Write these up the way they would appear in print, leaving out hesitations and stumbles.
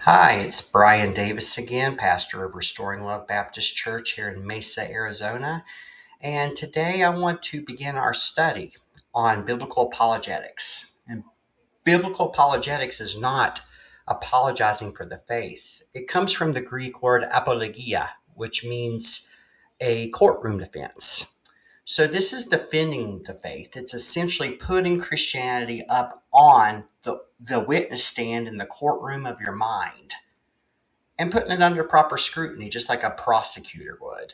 Hi, it's Brian Davis again, pastor of Restoring Love Baptist Church here in Mesa, Arizona. And today I want to begin our study on biblical apologetics. And biblical apologetics is not apologizing for the faith. It comes from the Greek word apologia, which means a courtroom defense. So this is defending the faith. It's essentially putting Christianity up on the witness stand in the courtroom of your mind and putting it under proper scrutiny, just like a prosecutor would.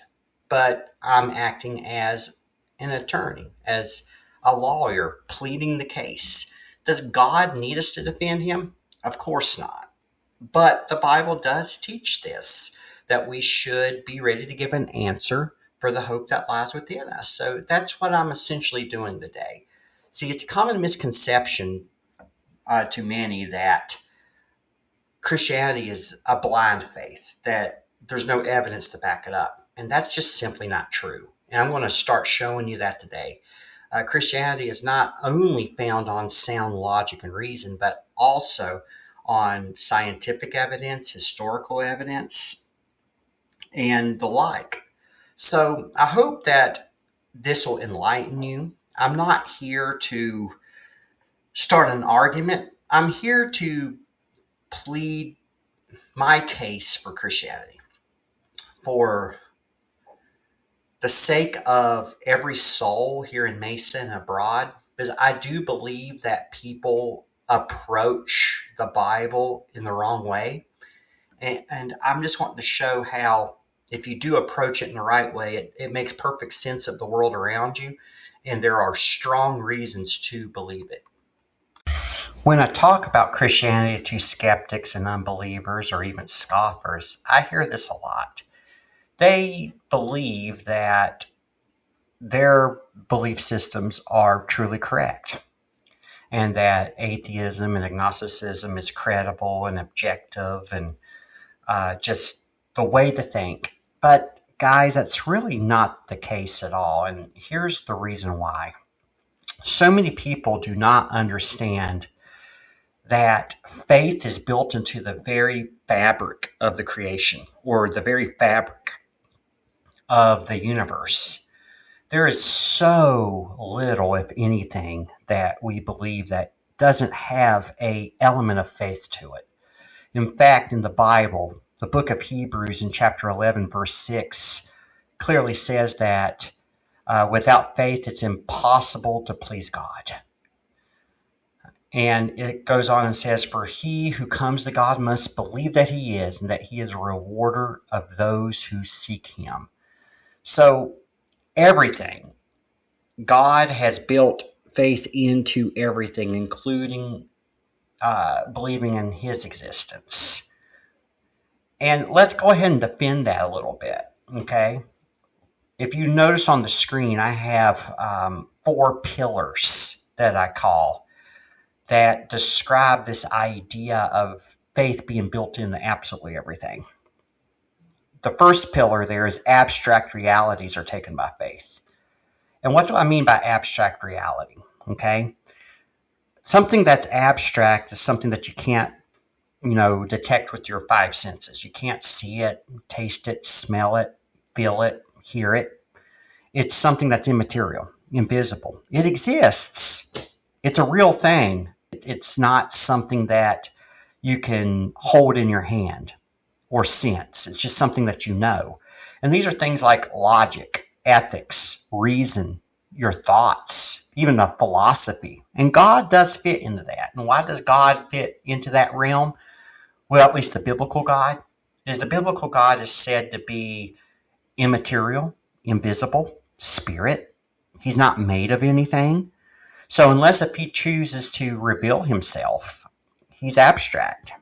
But I'm acting as an attorney, as a lawyer, pleading the case. Does God need us to defend him? Of course not. But the Bible does teach this, that we should be ready to give an answer for the hope that lies within us. So that's what I'm essentially doing today. See, it's a common misconception to many that Christianity is a blind faith, that there's no evidence to back it up. And that's just simply not true. And I'm going to start showing you that today. Christianity is not only found on sound logic and reason, but also on scientific evidence, historical evidence, and the like. So I hope that this will enlighten you. I'm not here to start an argument. I'm here to plead my case for Christianity, for the sake of every soul here in Mesa and abroad, because I do believe that people approach the Bible in the wrong way. And I'm just wanting to show how, if you do approach it in the right way, it makes perfect sense of the world around you, and there are strong reasons to believe it. When I talk about Christianity to skeptics and unbelievers or even scoffers, I hear this a lot. They believe that their belief systems are truly correct and that atheism and agnosticism is credible and objective and just the way to think. But guys, that's really not the case at all. And here's the reason why. So many people do not understand that faith is built into the very fabric of the creation, or the very fabric of the universe. There is so little, if anything, that we believe that doesn't have an element of faith to it. In fact, in the Bible, the book of Hebrews in chapter 11, verse 6, clearly says that without faith, it's impossible to please God. And it goes on and says, for he who comes to God must believe that he is, and that he is a rewarder of those who seek him. So everything, God has built faith into everything, including believing in his existence. And let's go ahead and defend that a little bit, okay? If you notice on the screen, I have 4 pillars that I call that describe this idea of faith being built into absolutely everything. The first pillar there is abstract realities are taken by faith. And what do I mean by abstract reality? Okay. Something that's abstract is something that you can't, detect with your 5 senses. You can't see it, taste it, smell it, feel it, hear it. It's something that's immaterial, invisible. It exists. It's a real thing. It's not something that you can hold in your hand or sense. It's just something that you know. And these are things like logic, ethics, reason, your thoughts, even a philosophy. And God does fit into that. And why does God fit into that realm? Well, at least the biblical God is said to be immaterial, invisible, spirit. He's not made of anything. So unless if he chooses to reveal himself, he's abstract.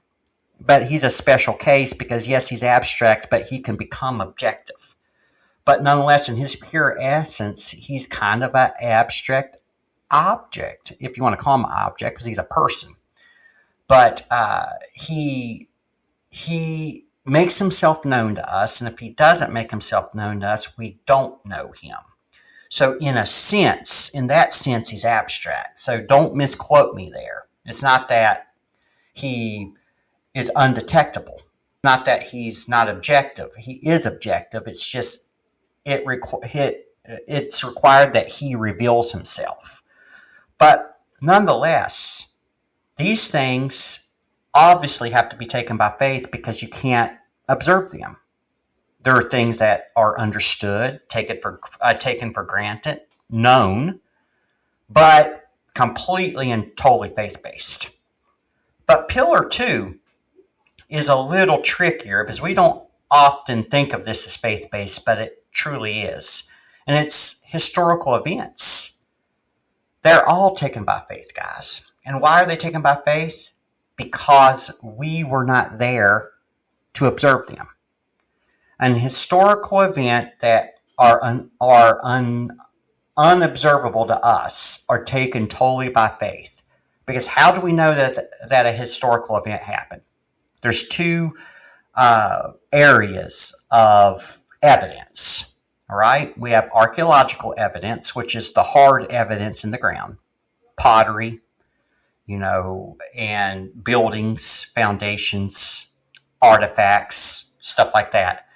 But he's a special case because, yes, he's abstract, but he can become objective. But nonetheless, in his pure essence, he's kind of an abstract object, if you want to call him an object, because he's a person. But he makes himself known to us, and if he doesn't make himself known to us, we don't know him. So in that sense, he's abstract. So don't misquote me there. It's not that he is undetectable. Not that he's not objective. He is objective. It's just it's required that he reveals himself. But nonetheless, these things obviously have to be taken by faith because you can't observe them. There are things that are understood, taken for granted, known, but completely and totally faith-based. But pillar 2 is a little trickier because we don't often think of this as faith-based, but it truly is. And it's historical events. They're all taken by faith, guys. And why are they taken by faith? Because we were not there to observe them. An historical event that are unobservable to us are taken totally by faith. Because how do we know that a historical event happened? There's two areas of evidence. All right, we have archaeological evidence, which is the hard evidence in the ground, pottery, and buildings, foundations, artifacts, stuff like that.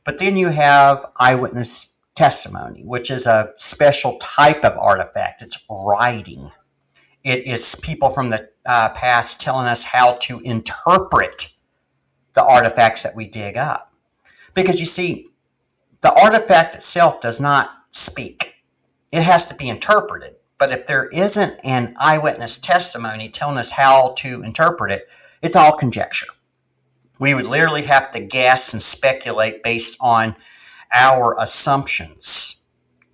But then you have eyewitness testimony, which is a special type of artifact. It's writing. It is people from the past telling us how to interpret the artifacts that we dig up. Because you see, the artifact itself does not speak. It has to be interpreted. But if there isn't an eyewitness testimony telling us how to interpret it, it's all conjecture. We would literally have to guess and speculate based on our assumptions,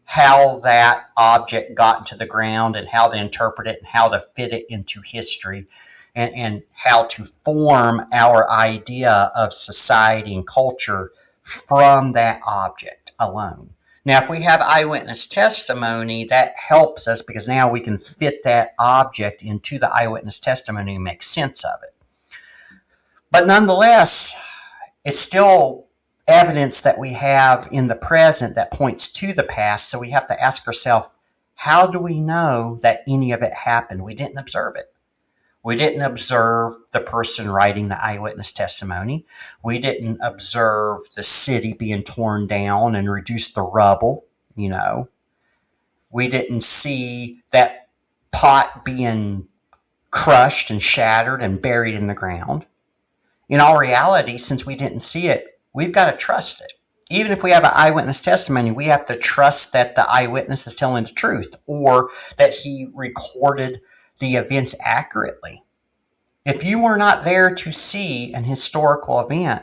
how that object got into the ground and how to interpret it and how to fit it into history and how to form our idea of society and culture from that object alone. Now, if we have eyewitness testimony, that helps us because now we can fit that object into the eyewitness testimony and make sense of it. But nonetheless, it's still evidence that we have in the present that points to the past. So we have to ask ourselves, how do we know that any of it happened? We didn't observe it. We didn't observe the person writing the eyewitness testimony. We didn't observe the city being torn down and reduced to rubble, We didn't see that pot being crushed and shattered and buried in the ground. In all reality, since we didn't see it, we've got to trust it. Even if we have an eyewitness testimony, we have to trust that the eyewitness is telling the truth or that he recorded the events accurately. If you were not there to see an historical event,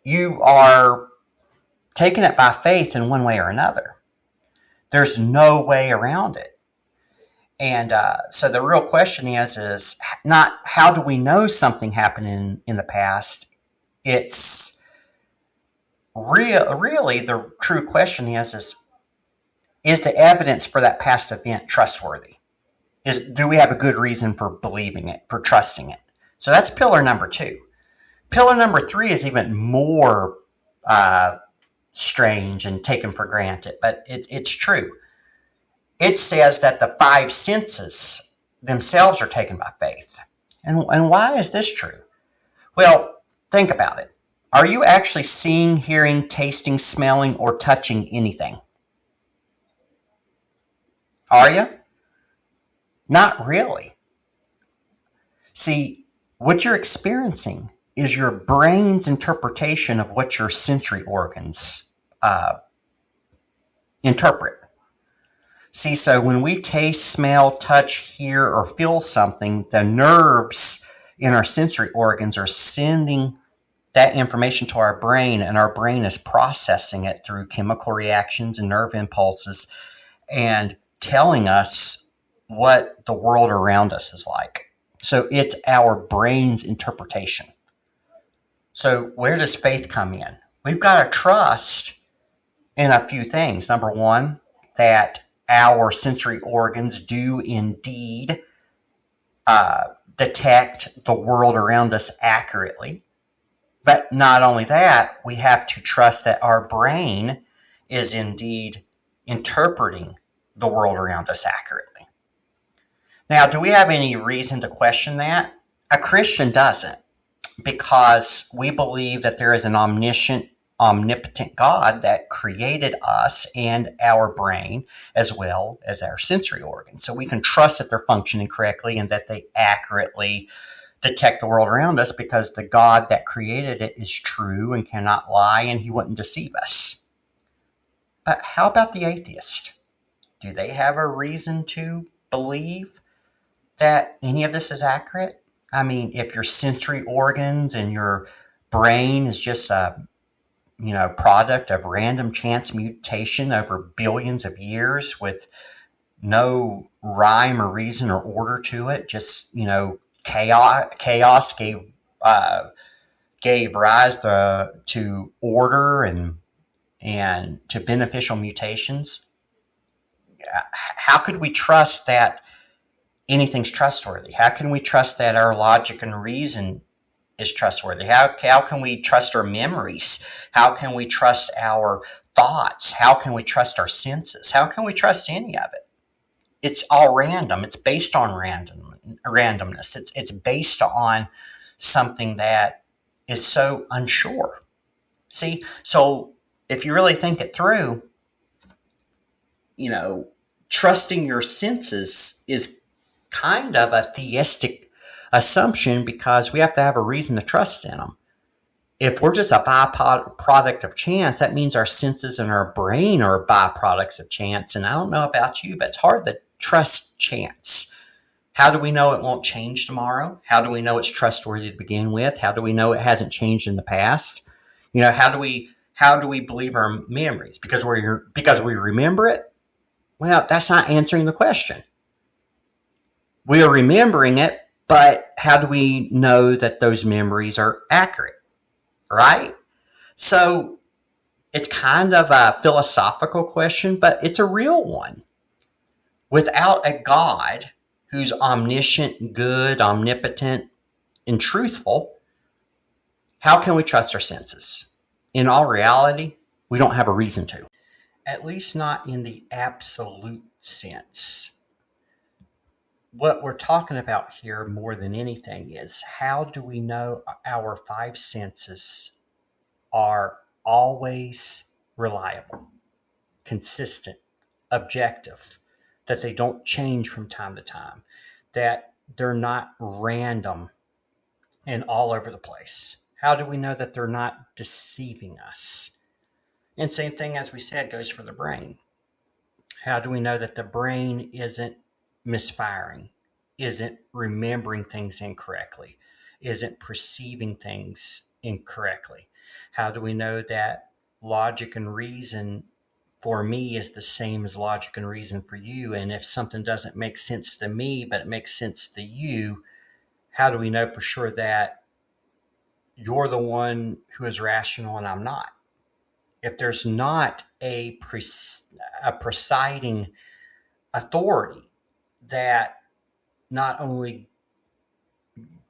you are taking it by faith in one way or another. There's no way around it. And so the real question is not how do we know something happened in the past? It's really the true question is the evidence for that past event trustworthy? Do we have a good reason for believing it, for trusting it? So that's pillar number 2. Pillar number 3 is even more strange and taken for granted, but it's true. It says that the 5 senses themselves are taken by faith. And why is this true? Well, think about it. Are you actually seeing, hearing, tasting, smelling, or touching anything? Are you? Not really. See, what you're experiencing is your brain's interpretation of what your sensory organs interpret. See, so when we taste, smell, touch, hear, or feel something, the nerves in our sensory organs are sending that information to our brain, and our brain is processing it through chemical reactions and nerve impulses and telling us what the world around us is like. So it's our brain's interpretation. So where does faith come in? We've got to trust in a few things. Number one, that our sensory organs do indeed detect the world around us accurately. But not only that, we have to trust that our brain is indeed interpreting the world around us accurately. Now, do we have any reason to question that? A Christian doesn't, because we believe that there is an omniscient, omnipotent God that created us and our brain as well as our sensory organs. So we can trust that they're functioning correctly and that they accurately detect the world around us, because the God that created it is true and cannot lie, and he wouldn't deceive us. But how about the atheist? Do they have a reason to believe that any of this is accurate? I mean, if your sensory organs and your brain is just a product of random chance mutation over billions of years with no rhyme or reason or order to it, just chaos gave rise to order and to beneficial mutations. How could we trust that anything's trustworthy? How can we trust that our logic and reason is trustworthy? How can we trust our memories? How can we trust our thoughts? How can we trust our senses? How can we trust any of it? It's all random. It's based on randomness. It's based on something that is so unsure. See, so if you really think it through, trusting your senses is kind of a theistic assumption, because we have to have a reason to trust in them. If we're just a byproduct of chance, that means our senses and our brain are byproducts of chance. And I don't know about you, but it's hard to trust chance. How do we know it won't change tomorrow? How do we know it's trustworthy to begin with? How do we know it hasn't changed in the past? How do we believe our memories? Because we remember it? Well, that's not answering the question. We are remembering it, but how do we know that those memories are accurate? Right? So it's kind of a philosophical question, but it's a real one. Without a God who's omniscient, good, omnipotent, and truthful, how can we trust our senses? In all reality, we don't have a reason to. At least not in the absolute sense. What we're talking about here more than anything is, how do we know our five senses are always reliable, consistent, objective, that they don't change from time to time, that they're not random and all over the place? How do we know that they're not deceiving us? And same thing, as we said, goes for the brain. How do we know that the brain isn't misfiring, isn't remembering things incorrectly, isn't perceiving things incorrectly? How do we know that logic and reason for me is the same as logic and reason for you? And if something doesn't make sense to me, but it makes sense to you, how do we know for sure that you're the one who is rational and I'm not? If there's not a presiding authority that not only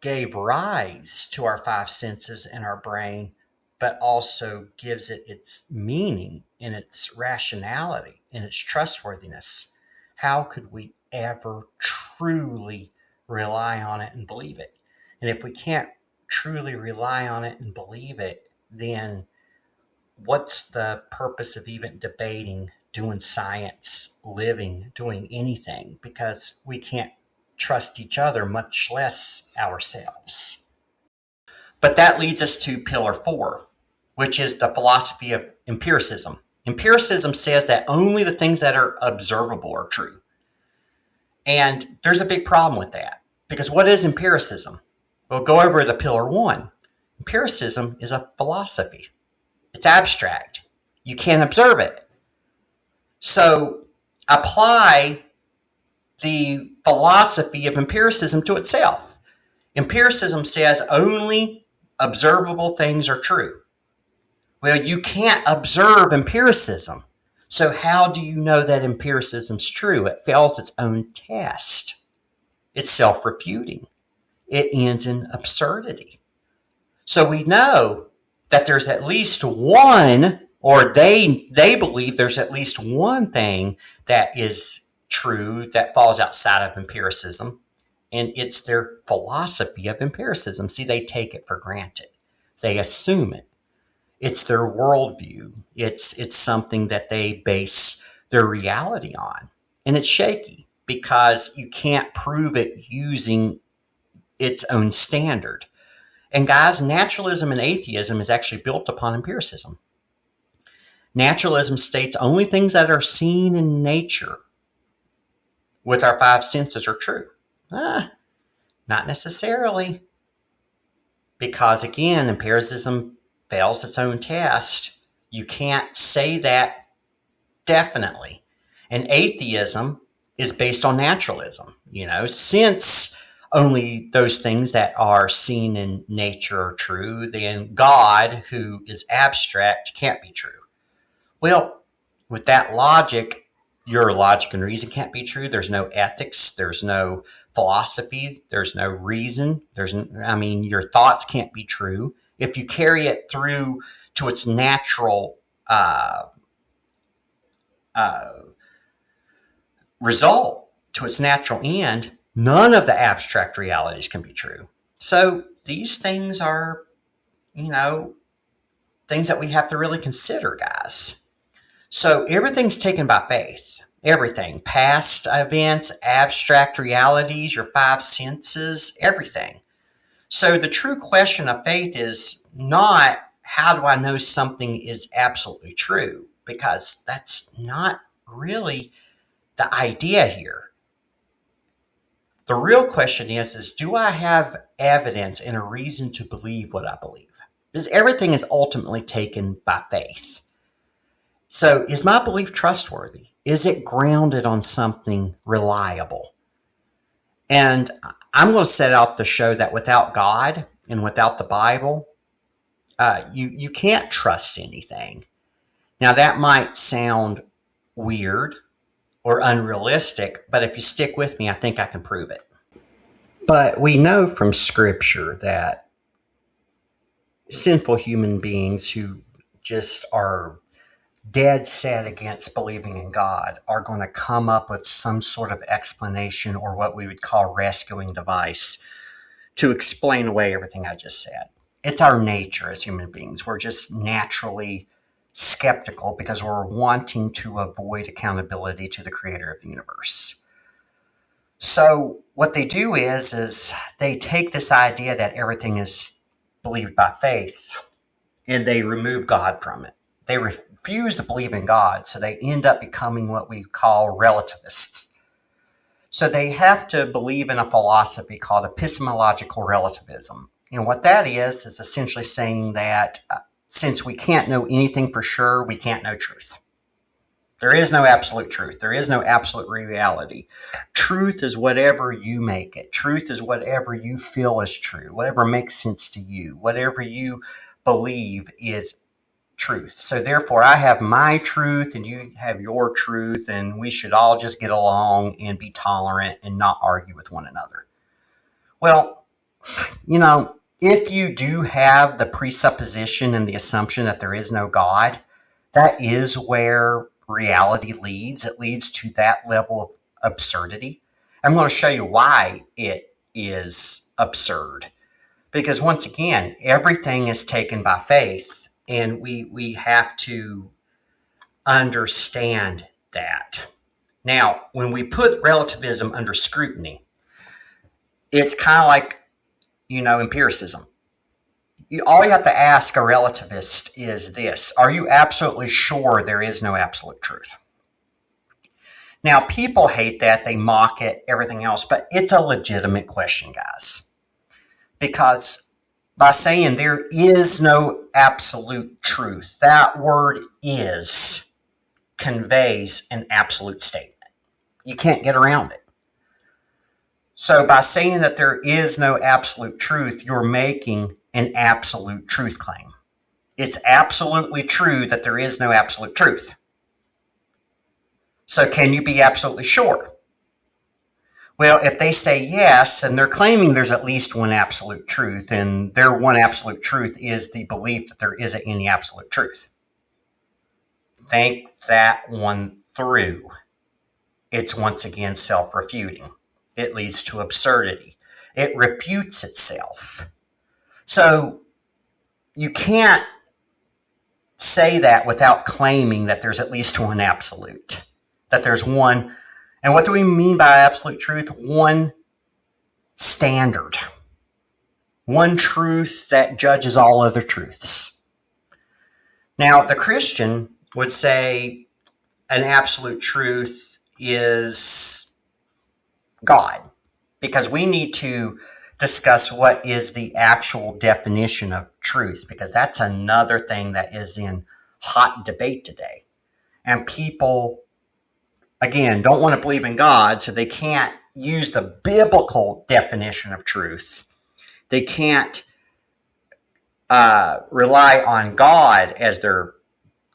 gave rise to our five senses and our brain, but also gives it its meaning and its rationality and its trustworthiness, how could we ever truly rely on it and believe it? And if we can't truly rely on it and believe it, then what's the purpose of even debating, doing science, living, doing anything? Because we can't trust each other, much less ourselves. But that leads us to pillar 4, which is the philosophy of empiricism. Empiricism says that only the things that are observable are true. And there's a big problem with that, because what is empiricism? We'll go over the pillar 1. Empiricism is a philosophy. It's abstract. You can't observe it. So apply the philosophy of empiricism to itself. Empiricism says only observable things are true. Well, you can't observe empiricism. So how do you know that empiricism's true? It fails its own test. It's self-refuting. It ends in absurdity. So we know that there's at least one, or they believe there's at least one thing that is true that falls outside of empiricism. And it's their philosophy of empiricism. See, they take it for granted. They assume it. It's their worldview. It's something that they base their reality on. And it's shaky because you can't prove it using its own standard. And guys, naturalism and atheism is actually built upon empiricism. Naturalism states only things that are seen in nature with our five senses are true. Not necessarily. Because again, empiricism fails its own test. You can't say that definitely. And atheism is based on naturalism. Since only those things that are seen in nature are true, then God, who is abstract, can't be true. Well, with that logic, your logic and reason can't be true. There's no ethics. There's no philosophy. There's no reason. Your thoughts can't be true. If you carry it through to its natural result, to its natural end, none of the abstract realities can be true. So these things are, things that we have to really consider, guys. So everything's taken by faith. Everything. Past events, abstract realities, your five senses, everything. So the true question of faith is not, how do I know something is absolutely true? Because that's not really the idea here. The real question is do I have evidence and a reason to believe what I believe? Because everything is ultimately taken by faith. So is my belief trustworthy? Is it grounded on something reliable? And I'm going to set out to show that without God and without the Bible, you can't trust anything. Now, that might sound weird or unrealistic, but if you stick with me, I think I can prove it. But we know from Scripture that sinful human beings who just are dead set against believing in God are going to come up with some sort of explanation or what we would call rescuing device to explain away everything I just said. It's our nature as human beings. We're just naturally skeptical because we're wanting to avoid accountability to the creator of the universe. So what they do is they take this idea that everything is believed by faith and they remove God from it. They refuse to believe in God, so they end up becoming what we call relativists. So they have to believe in a philosophy called epistemological relativism. And what that is essentially saying that since we can't know anything for sure, we can't know truth. There is no absolute truth. There is no absolute reality. Truth is whatever you make it. Truth is whatever you feel is true, whatever makes sense to you, whatever you believe is truth. So therefore, I have my truth and you have your truth, and we should all just get along and be tolerant and not argue with one another. Well, if you do have the presupposition and the assumption that there is no God, that is where reality leads. It leads to that level of absurdity. I'm going to show you why it is absurd. Because once again, everything is taken by faith. And we have to understand that. Now, when we put relativism under scrutiny, it's kind of like, empiricism. All you have to ask a relativist is this: are you absolutely sure there is no absolute truth? Now, people hate that. They mock it, everything else. But it's a legitimate question, guys. Because by saying there is no absolute truth, that word is conveys an absolute statement. You can't get around it. So by saying that there is no absolute truth, you're making an absolute truth claim. It's absolutely true that there is no absolute truth. So can you be absolutely sure? Well, if they say yes, and they're claiming there's at least one absolute truth, and their one absolute truth is the belief that there isn't any absolute truth. Think that one through. It's once again self-refuting. It leads to absurdity. It refutes itself. So you can't say that without claiming that there's at least one absolute, that there's one. And what do we mean by absolute truth? One standard, one truth that judges all other truths. Now, the Christian would say an absolute truth is God, because we need to discuss what is the actual definition of truth, because that's another thing that is in hot debate today. And people, again, don't want to believe in God, so they can't use the biblical definition of truth. They can't rely on God as their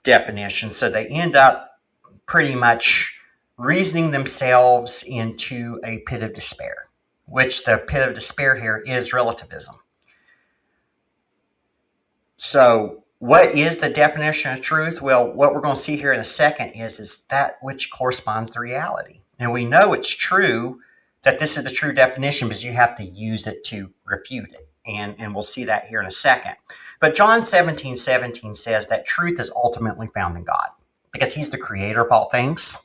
definition, so they end up pretty much reasoning themselves into a pit of despair, which the pit of despair here is relativism. So what is the definition of truth? Well, what we're going to see here in a second is that which corresponds to reality. And we know it's true that this is the true definition, but you have to use it to refute it. And we'll see that here in a second. But John 17:17 says that truth is ultimately found in God, because he's the creator of all things.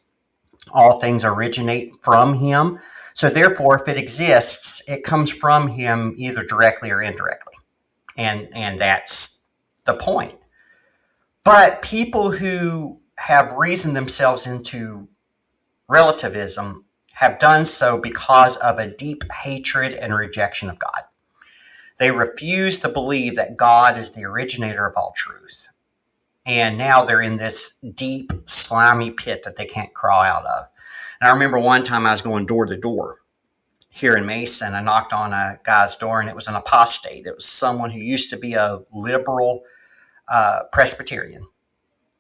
All things originate from him. So therefore, if it exists, it comes from him either directly or indirectly. And that's the point. But people who have reasoned themselves into relativism have done so because of a deep hatred and rejection of God. They refuse to believe that God is the originator of all truth. And now they're in this deep, slimy pit that they can't crawl out of. And I remember one time I was going door to door here in Mesa, and I knocked on a guy's door, and it was an apostate. It was someone who used to be a liberal Presbyterian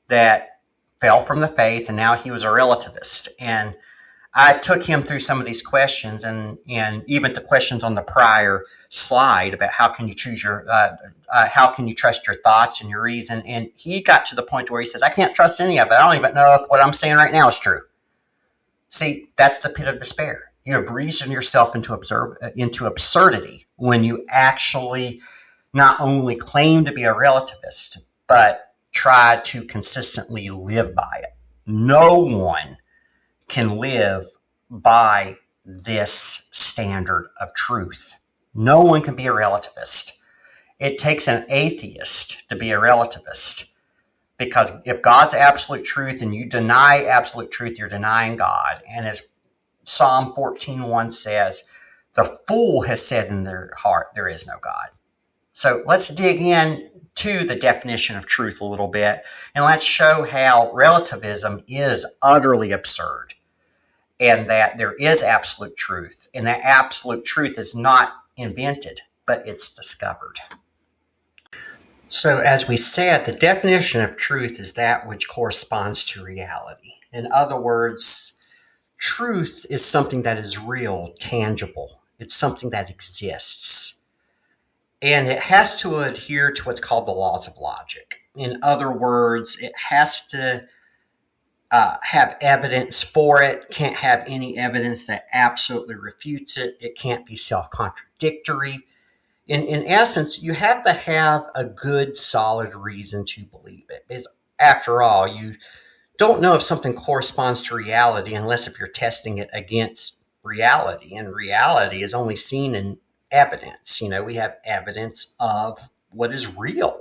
that fell from the faith, and now he was a relativist. And I took him through some of these questions, and even the questions on the prior slide about how can you choose your, how can you trust your thoughts and your reason. And he got to the point where he says, I can't trust any of it. I don't even know if what I'm saying right now is true. See, that's the pit of despair. You have reasoned yourself into absurdity when you actually not only claim to be a relativist, but try to consistently live by it. No one can live by this standard of truth. No one can be a relativist. It takes an atheist to be a relativist, because if God's absolute truth and you deny absolute truth, you're denying God. And as Psalm 14:1 says, the fool has said in their heart, there is no God. So let's dig in to the definition of truth a little bit, and let's show how relativism is utterly absurd, and that there is absolute truth, and that absolute truth is not invented, but it's discovered. So as we said, the definition of truth is that which corresponds to reality. In other words, truth is something that is real, tangible. It's something that exists. And it has to adhere to what's called the laws of logic. In other words, it has to have evidence for it, can't have any evidence that absolutely refutes it. It can't be self-contradictory. In essence, you have to have a good, solid reason to believe it. Because after all, you don't know if something corresponds to reality unless if you're testing it against reality. And reality is only seen in evidence. You know, we have evidence of what is real.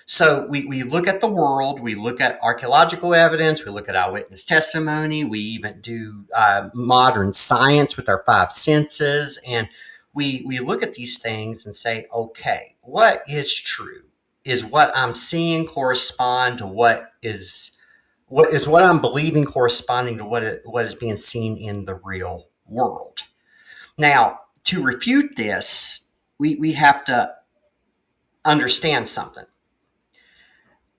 So we look at the world, we look at archaeological evidence, we look at eyewitness testimony, we even do modern science with our five senses, and we look at these things and say, okay, what is true? Is what I'm seeing correspond to what is what I'm believing corresponding to what is being seen in the real world? Now, to refute this, we have to understand something.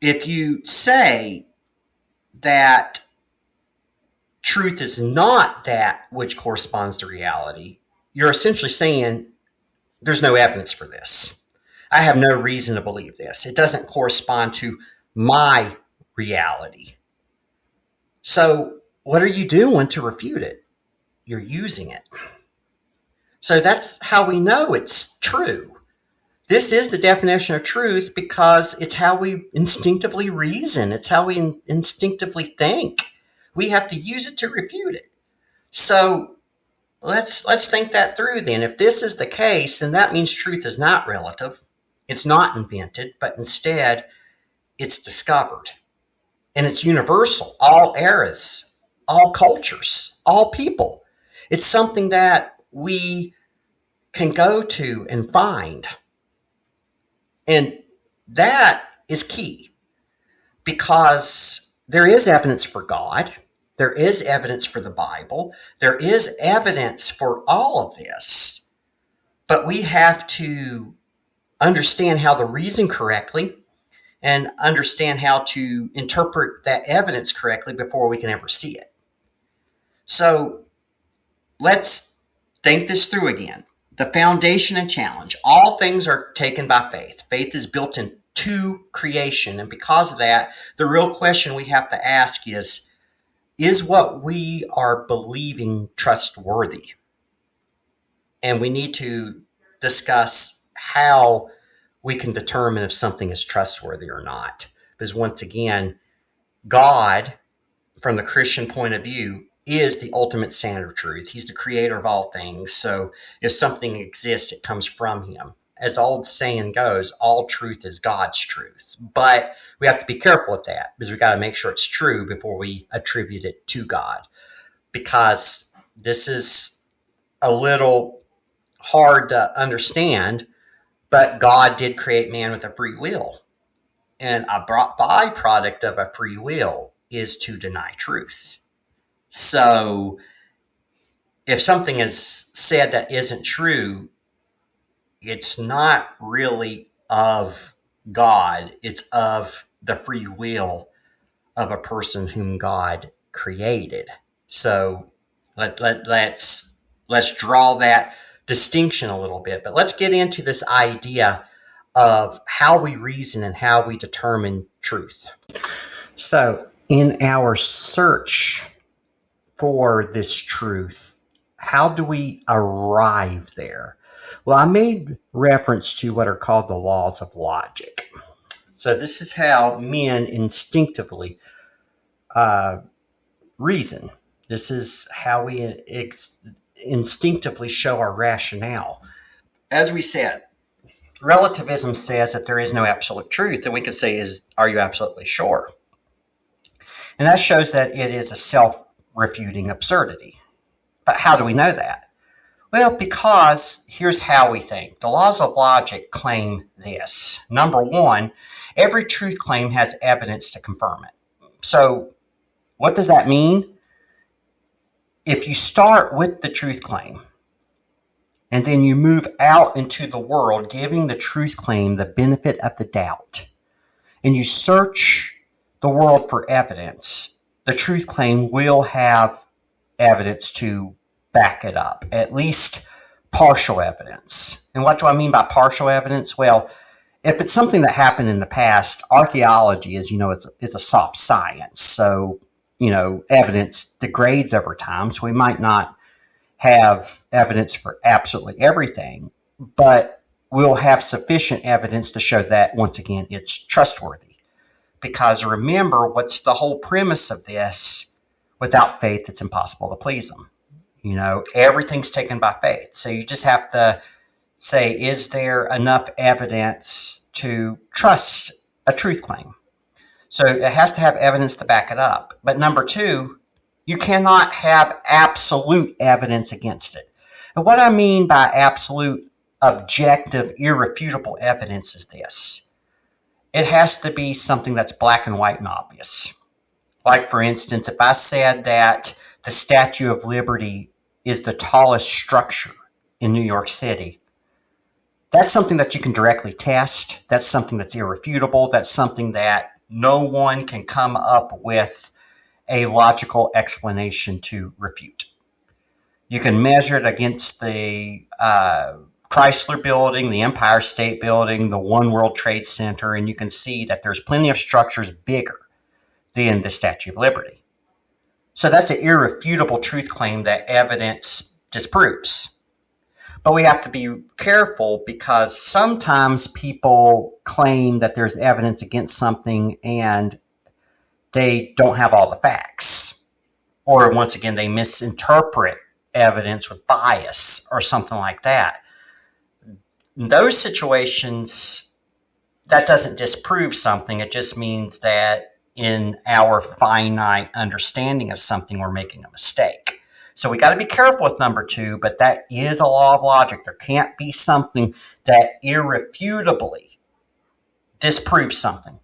If you say that truth is not that which corresponds to reality, you're essentially saying there's no evidence for this. I have no reason to believe this. It doesn't correspond to my reality. So what are you doing to refute it? You're using it. So that's how we know it's true. This is the definition of truth because it's how we instinctively reason. It's how we instinctively think. We have to use it to refute it. So let's think that through then. If this is the case, then that means truth is not relative. It's not invented, but instead it's discovered. And it's universal, all eras, all cultures, all people. It's something that we can go to and find. And that is key because there is evidence for God. There is evidence for the Bible. There is evidence for all of this. But we have to understand how to reason correctly and understand how to interpret that evidence correctly before we can ever see it. So let's think this through again. The foundation and challenge. All things are taken by faith. Faith is built into creation. And because of that, the real question we have to ask is what we are believing trustworthy? And we need to discuss how we can determine if something is trustworthy or not. Because once again, God, from the Christian point of view, is the ultimate standard of truth. He's the creator of all things. So if something exists, it comes from him. As the old saying goes, all truth is God's truth. But we have to be careful with that because we got to make sure it's true before we attribute it to God. Because this is a little hard to understand, but God did create man with a free will. And a byproduct of a free will is to deny truth. So if something is said that isn't true, it's not really of God. It's of the free will of a person whom God created. So let's draw that distinction a little bit. But let's get into this idea of how we reason and how we determine truth. So in our search for this truth, how do we arrive there? Well, I made reference to what are called the laws of logic. So this is how men instinctively reason. This is how we instinctively show our rationale. As we said, relativism says that there is no absolute truth, and we could say, are you absolutely sure? And that shows that it is a self-refuting absurdity. But how do we know that? Well, because here's how we think. The laws of logic claim this. Number one, every truth claim has evidence to confirm it. So what does that mean? If you start with the truth claim, and then you move out into the world, giving the truth claim the benefit of the doubt, and you search the world for evidence, the truth claim will have evidence to back it up, at least partial evidence. And what do I mean by partial evidence? Well, if it's something that happened in the past, archaeology, as you know, is a soft science. So, evidence degrades over time. So we might not have evidence for absolutely everything, but we'll have sufficient evidence to show that, once again, it's trustworthy. Because remember, what's the whole premise of this? Without faith, it's impossible to please them. Everything's taken by faith. So you just have to say, is there enough evidence to trust a truth claim? So it has to have evidence to back it up. But number two, you cannot have absolute evidence against it. And what I mean by absolute, objective, irrefutable evidence is this. It has to be something that's black and white and obvious. Like, for instance, if I said that the Statue of Liberty is the tallest structure in New York City, that's something that you can directly test. That's something that's irrefutable. That's something that no one can come up with a logical explanation to refute. You can measure it against the Chrysler Building, the Empire State Building, the One World Trade Center, and you can see that there's plenty of structures bigger than the Statue of Liberty. So that's an irrefutable truth claim that evidence disproves. But we have to be careful because sometimes people claim that there's evidence against something and they don't have all the facts. Or once again, they misinterpret evidence with bias or something like that. In those situations, that doesn't disprove something. It just means that in our finite understanding of something, we're making a mistake. So we got to be careful with number 2, but that is a law of logic. There can't be something that irrefutably disproves something.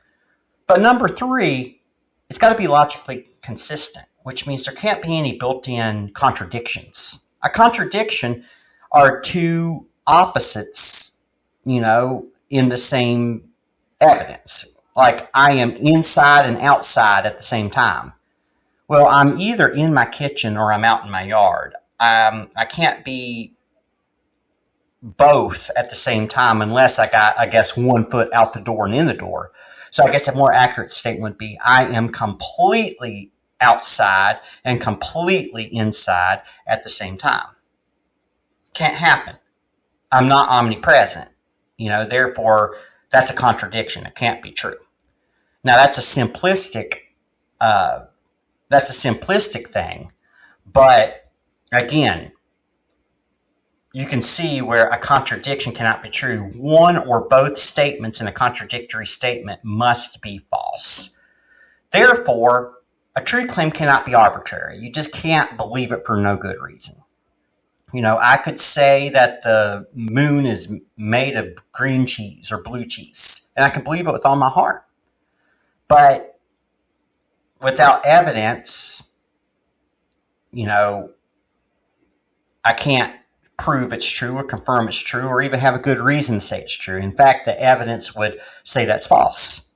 But number 3, it's got to be logically consistent, which means there can't be any built-in contradictions. A contradiction are two opposites, in the same evidence. Like I am inside and outside at the same time. Well, I'm either in my kitchen or I'm out in my yard. I can't be both at the same time unless I got, I guess, 1 foot out the door and in the door. So I guess a more accurate statement would be I am completely outside and completely inside at the same time. Can't happen. I'm not omnipresent. Therefore, that's a contradiction. It can't be true. Now, that's a simplistic thing, but again, you can see where a contradiction cannot be true. One or both statements in a contradictory statement must be false. Therefore, a true claim cannot be arbitrary. You just can't believe it for no good reason. I could say that the moon is made of green cheese or blue cheese, and I can believe it with all my heart. But without evidence, I can't prove it's true or confirm it's true or even have a good reason to say it's true. In fact, the evidence would say that's false.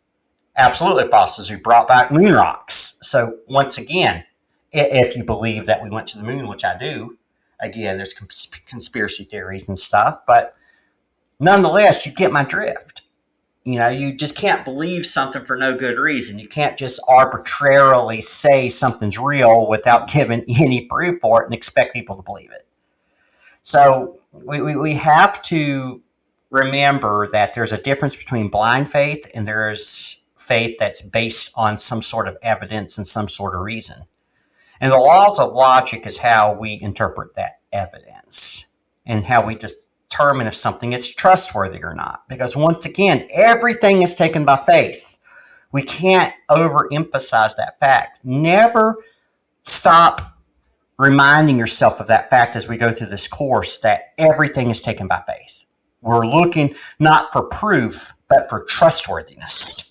Absolutely false, because we brought back moon rocks. So once again, if you believe that we went to the moon, which I do, again, there's conspiracy theories and stuff, but nonetheless, you get my drift. You just can't believe something for no good reason. You can't just arbitrarily say something's real without giving any proof for it and expect people to believe it. So we have to remember that there's a difference between blind faith and there's faith that's based on some sort of evidence and some sort of reason. And the laws of logic is how we interpret that evidence and how we determine if something is trustworthy or not. Because once again, everything is taken by faith. We can't overemphasize that fact. Never stop reminding yourself of that fact as we go through this course, that everything is taken by faith. We're looking not for proof, but for trustworthiness.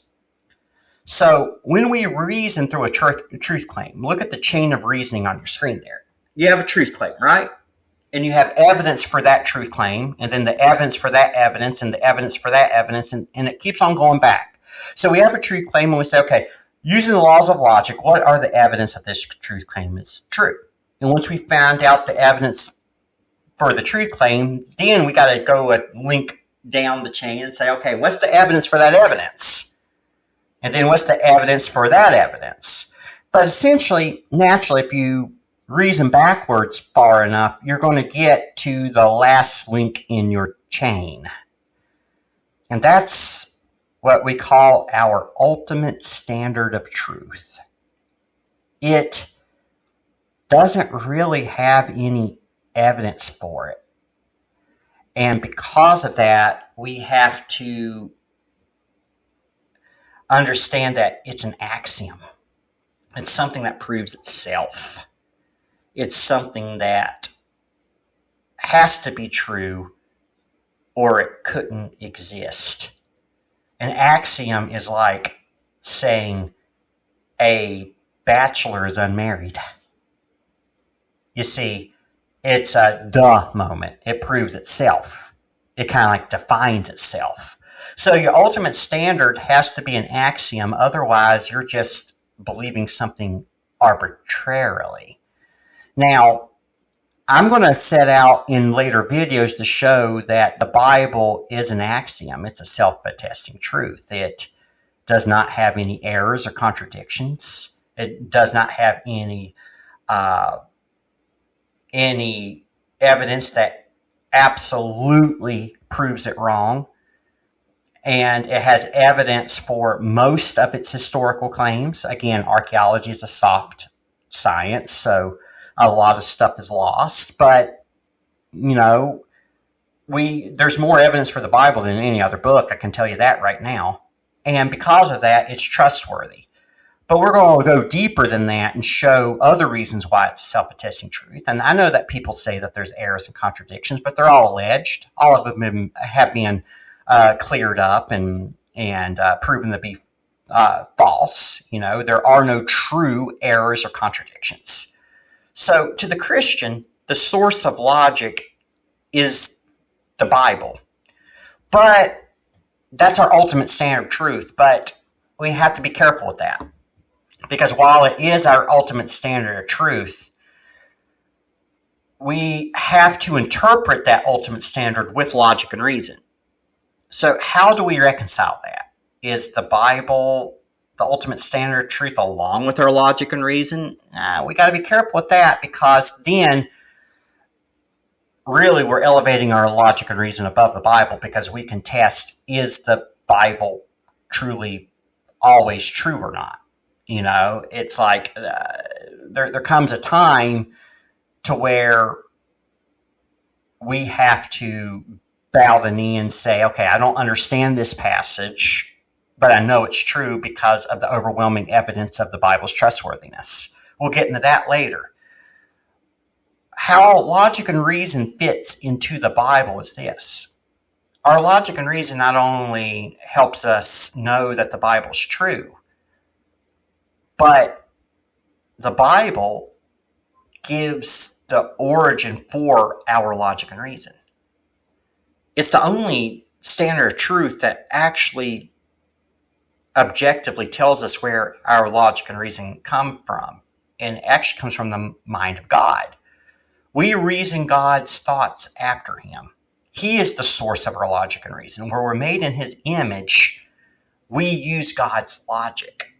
So when we reason through a truth claim, look at the chain of reasoning on your screen there. You have a truth claim, right? And you have evidence for that truth claim, and then the evidence for that evidence, and the evidence for that evidence, and it keeps on going back. So we have a truth claim, and we say, okay, using the laws of logic, what are the evidence that this truth claim is true? And once we found out the evidence for the truth claim, then we got to go a link down the chain and say, okay, what's the evidence for that evidence? And then what's the evidence for that evidence? But essentially, naturally, if you reason backwards far enough, you're going to get to the last link in your chain. And that's what we call our ultimate standard of truth. It doesn't really have any evidence for it. And because of that, we have to understand that it's an axiom. It's something that proves itself. It's something that has to be true or it couldn't exist. An axiom is like saying a bachelor is unmarried. You see, it's a duh moment. It proves itself. It kind of like defines itself. So your ultimate standard has to be an axiom. Otherwise, you're just believing something arbitrarily. Now, I'm going to set out in later videos to show that the Bible is an axiom. It's a self-attesting truth. It does not have any errors or contradictions. It does not have any evidence that absolutely proves it wrong, and it has evidence for most of its historical claims. Again, archaeology is a soft science, so a lot of stuff is lost, but you know, there's more evidence for the Bible than any other book, I can tell you that right now. And because of that, it's trustworthy. But we're going to go deeper than that and show other reasons why it's self-attesting truth. And I know that people say that there's errors and contradictions, but they're all alleged. All of them have been cleared up and proven to be false. You know, there are no true errors or contradictions. So to the Christian, the source of logic is the Bible. But that's our ultimate standard truth. But we have to be careful with that. Because while it is our ultimate standard of truth, we have to interpret that ultimate standard with logic and reason. So how do we reconcile that? Is the Bible the ultimate standard of truth along with our logic and reason? We got to be careful with that, because then really we're elevating our logic and reason above the Bible, because we can test, is the Bible truly always true or not? You know, it's like there comes a time to where we have to bow the knee and say, okay, I don't understand this passage, but I know it's true because of the overwhelming evidence of the Bible's trustworthiness. We'll get into that later. How logic and reason fits into the Bible is this. Our logic and reason not only helps us know that the Bible's true, but the Bible gives the origin for our logic and reason. It's the only standard of truth that actually objectively tells us where our logic and reason come from, and it actually comes from the mind of God. We reason God's thoughts after him. He is the source of our logic and reason. Where we're made in his image, we use God's logic.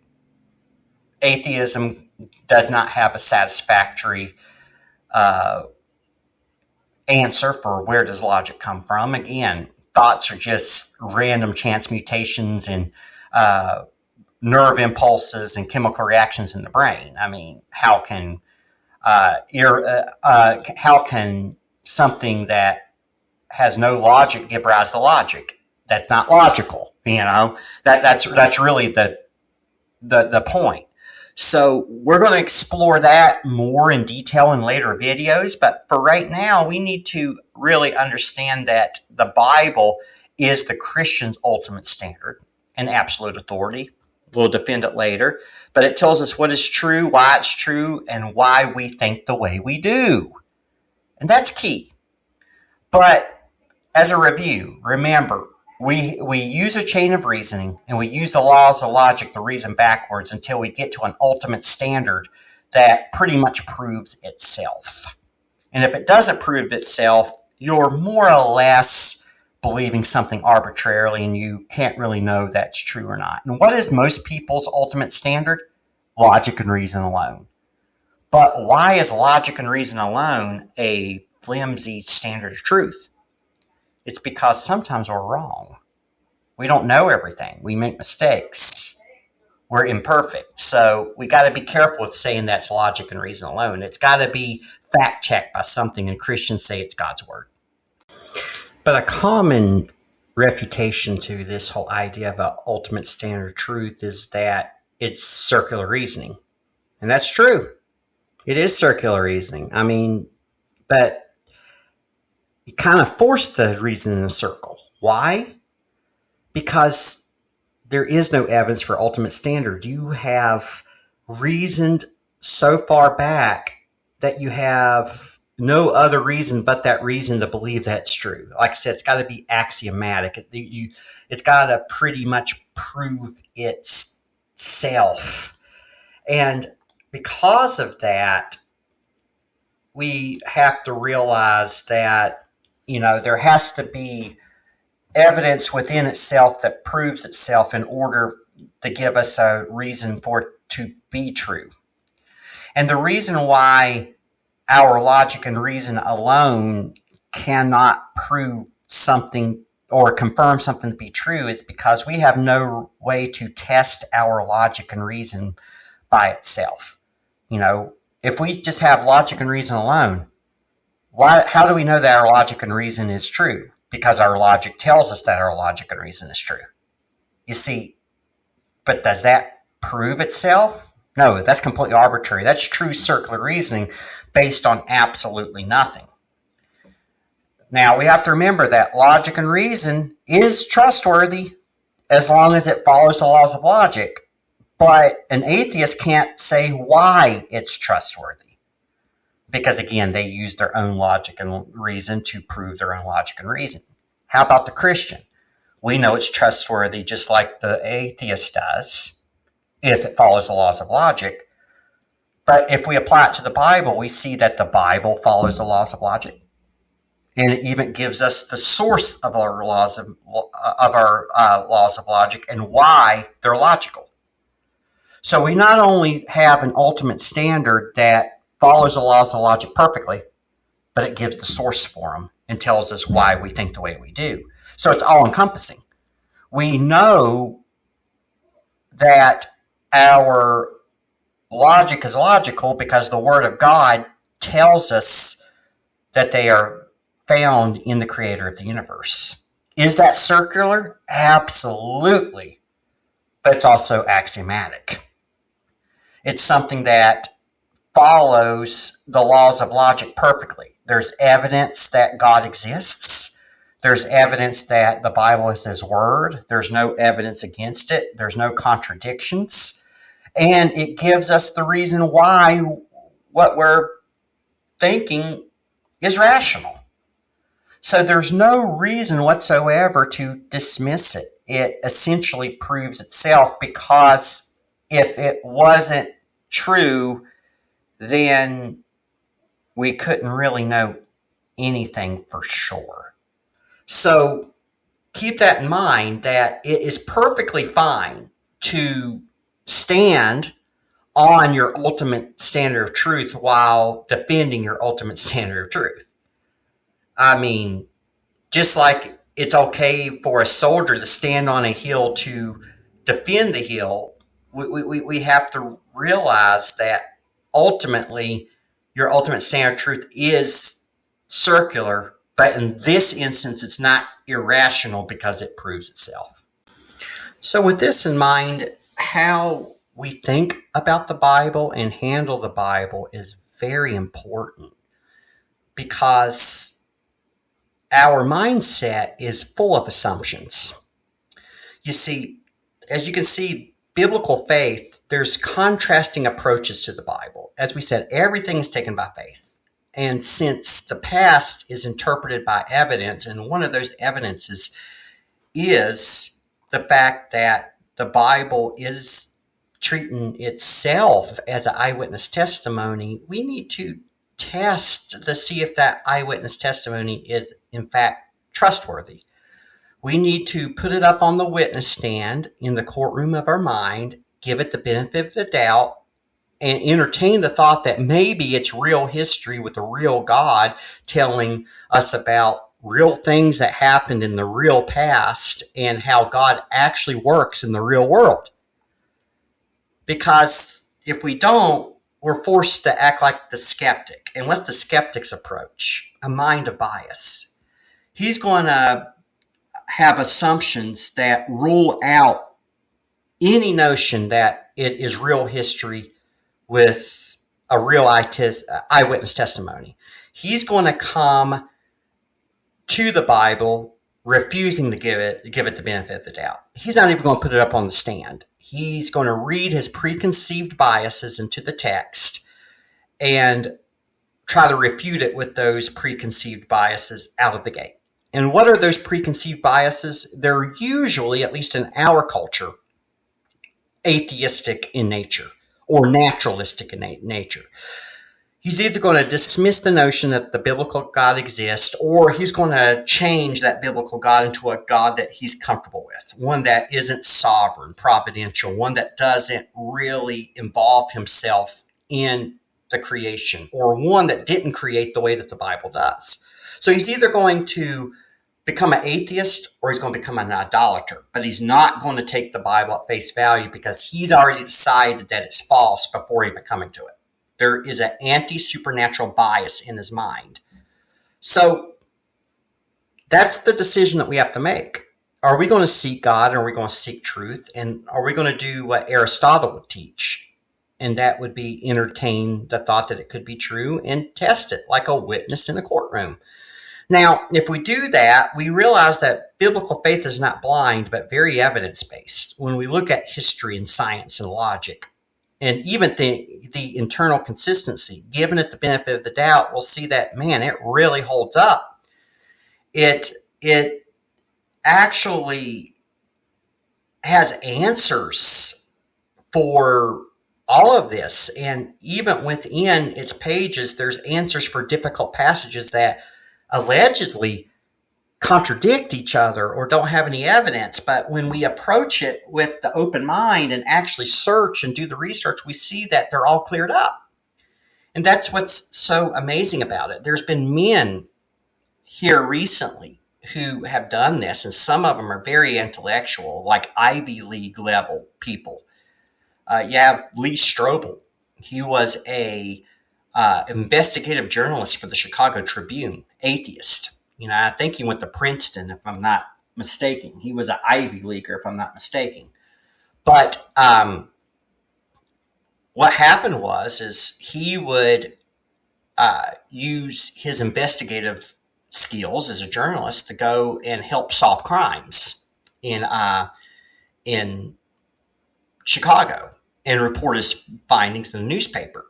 Atheism does not have a satisfactory answer for where does logic come from. Again, thoughts are just random chance mutations in nerve impulses and chemical reactions in the brain. I mean, how can something that has no logic give rise to logic? That's not logical. You know, that's really the point. So we're going to explore that more in detail in later videos. But for right now, we need to really understand that the Bible is the Christian's ultimate standard and absolute authority. We'll defend it later. But it tells us what is true, why it's true, and why we think the way we do. And that's key. But as a review, remember, we use a chain of reasoning, and we use the laws of logic to reason backwards until we get to an ultimate standard that pretty much proves itself. And if it doesn't prove itself, you're more or less believing something arbitrarily, and you can't really know that's true or not. And what is most people's ultimate standard? Logic and reason alone. But why is logic and reason alone a flimsy standard of truth? It's because sometimes we're wrong. We don't know everything. We make mistakes. We're imperfect. So we got to be careful with saying that's logic and reason alone. It's got to be fact-checked by something, and Christians say it's God's word. But a common refutation to this whole idea of an ultimate standard of truth is that it's circular reasoning. And that's true. It is circular reasoning. I mean, but you kind of force the reason in a circle. Why? Because there is no evidence for ultimate standard. You have reasoned so far back that you have no other reason but that reason to believe that's true. Like I said, it's got to be axiomatic. It's got to pretty much prove itself. And because of that, we have to realize that, you know, there has to be evidence within itself that proves itself in order to give us a reason for it to be true. And the reason why our logic and reason alone cannot prove something or confirm something to be true is because we have no way to test our logic and reason by itself. If we just have logic and reason alone, how do we know that our logic and reason is true? Because our logic tells us that our logic and reason is true. You see, but does that prove itself? No, that's completely arbitrary. That's true circular reasoning based on absolutely nothing. Now, we have to remember that logic and reason is trustworthy as long as it follows the laws of logic. But an atheist can't say why it's trustworthy. Because, again, they use their own logic and reason to prove their own logic and reason. How about the Christian? We know it's trustworthy just like the atheist does if it follows the laws of logic. But if we apply it to the Bible, we see that the Bible follows the laws of logic. And it even gives us the source of our laws of logic and why they're logical. So we not only have an ultimate standard that follows the laws of logic perfectly, but it gives the source for them and tells us why we think the way we do. So it's all-encompassing. We know that our logic is logical because the Word of God tells us that they are found in the creator of the universe. Is that circular? Absolutely. But it's also axiomatic. It's something that follows the laws of logic perfectly. There's evidence that God exists. There's evidence that the Bible is His Word. There's no evidence against it. There's no contradictions. And it gives us the reason why what we're thinking is rational. So there's no reason whatsoever to dismiss it. It essentially proves itself because if it wasn't true, then we couldn't really know anything for sure. So keep that in mind, that it is perfectly fine to stand on your ultimate standard of truth while defending your ultimate standard of truth. I mean, just like it's okay for a soldier to stand on a hill to defend the hill, we have to realize that ultimately your ultimate standard of truth is circular, but in this instance, it's not irrational because it proves itself. So with this in mind, how we think about the Bible and handle the Bible is very important because our mindset is full of assumptions. You see, as you can see, biblical faith, there's contrasting approaches to the Bible. As we said, everything is taken by faith. And since the past is interpreted by evidence, and one of those evidences is the fact that the Bible is treating itself as an eyewitness testimony, we need to test to see if that eyewitness testimony is in fact trustworthy. We need to put it up on the witness stand in the courtroom of our mind, give it the benefit of the doubt, and entertain the thought that maybe it's real history with a real God telling us about real things that happened in the real past and how God actually works in the real world. Because if we don't, we're forced to act like the skeptic. And what's the skeptic's approach? A mind of bias. He's going to have assumptions that rule out any notion that it is real history with a real eyewitness testimony. He's going to come to the Bible refusing to give it the benefit of the doubt. He's not even going to put it up on the stand. He's going to read his preconceived biases into the text and try to refute it with those preconceived biases out of the gate. And what are those preconceived biases? They're usually, at least in our culture, atheistic in nature or naturalistic in nature. He's either going to dismiss the notion that the biblical God exists, or he's going to change that biblical God into a God that he's comfortable with, one that isn't sovereign, providential, one that doesn't really involve himself in the creation, or one that didn't create the way that the Bible does. So he's either going to become an atheist or he's going to become an idolater, but he's not going to take the Bible at face value because he's already decided that it's false before even coming to it. There is an anti-supernatural bias in his mind. So that's the decision that we have to make. Are we going to seek God, and are we going to seek truth? And are we going to do what Aristotle would teach? And that would be entertain the thought that it could be true and test it like a witness in a courtroom. Now, if we do that, we realize that biblical faith is not blind, but very evidence-based. When we look at history and science and logic, and even the internal consistency, given it the benefit of the doubt, we'll see that, man, it really holds up. It actually has answers for all of this. And even within its pages, there's answers for difficult passages that allegedly contradict each other or don't have any evidence. But when we approach it with the open mind and actually search and do the research, we see that they're all cleared up. And that's what's so amazing about it. There's been men here recently who have done this, and some of them are very intellectual, like Ivy League level people. You have Lee Strobel. He was a investigative journalist for the Chicago Tribune, atheist. I think he went to Princeton, if I'm not mistaken. He was an Ivy Leaguer, if I'm not mistaken. But what happened is he would use his investigative skills as a journalist to go and help solve crimes in Chicago and report his findings in the newspaper.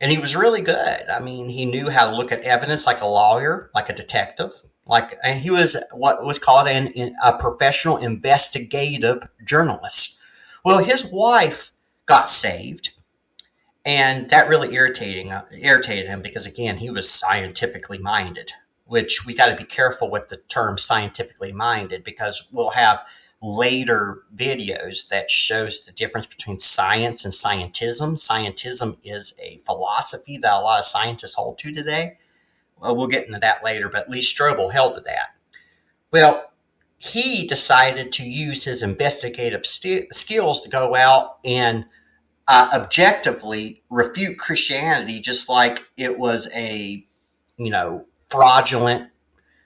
And he was really good. I mean, he knew how to look at evidence like a lawyer, like a detective, and he was what was called a professional investigative journalist. Well, his wife got saved, and that really irritated him because, again, he was scientifically minded, which we got to be careful with the term scientifically minded, because we'll have later videos that shows the difference between science and scientism. Scientism is a philosophy that a lot of scientists hold to today. Well, we'll get into that later, but Lee Strobel held to that. Well, he decided to use his investigative skills to go out and objectively refute Christianity, just like it was a, fraudulent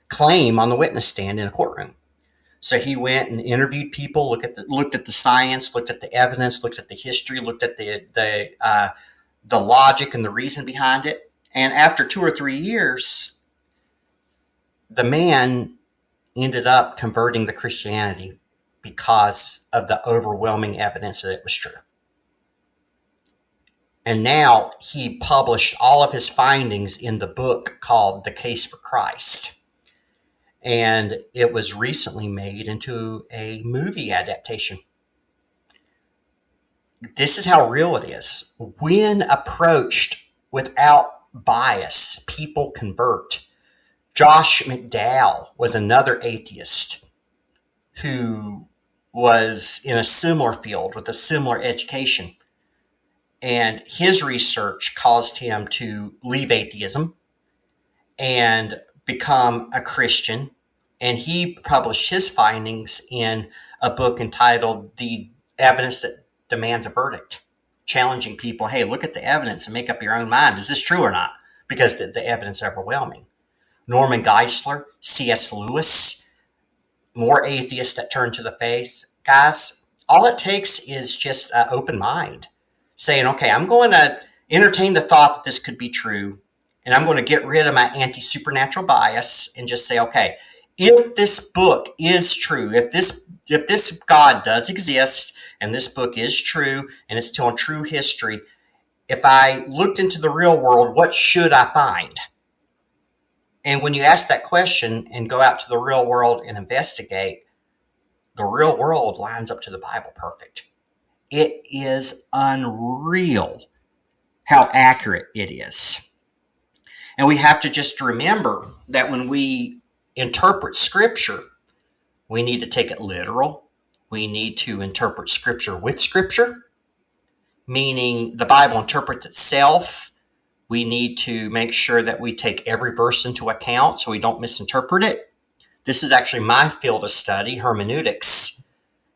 claim on the witness stand in a courtroom. So he went and interviewed people, looked at the science, looked at the evidence, looked at the history, looked at the logic and the reason behind it. And after 2 or 3 years, the man ended up converting to Christianity because of the overwhelming evidence that it was true. And now he published all of his findings in the book called The Case for Christ. And it was recently made into a movie adaptation. This is how real it is. When approached without bias, people convert. Josh McDowell was another atheist who was in a similar field with a similar education. And his research caused him to leave atheism and become a Christian. And he published his findings in a book entitled The Evidence That Demands a Verdict, challenging people, hey, look at the evidence and make up your own mind. Is this true or not? Because the evidence is overwhelming. Norman Geisler, C.S. Lewis, more atheists that turn to the faith. Guys, all it takes is just an open mind, saying, okay, I'm going to entertain the thought that this could be true, and I'm going to get rid of my anti-supernatural bias and just say, okay, if this book is true, if this God does exist and this book is true and it's telling true history, if I looked into the real world, what should I find? And when you ask that question and go out to the real world and investigate, the real world lines up to the Bible perfect. It is unreal how accurate it is. And we have to just remember that when we interpret Scripture, we need to take it literal. We need to interpret Scripture with Scripture, meaning the Bible interprets itself We need to make sure that we take every verse into account so we don't misinterpret it. This is actually my field of study, hermeneutics,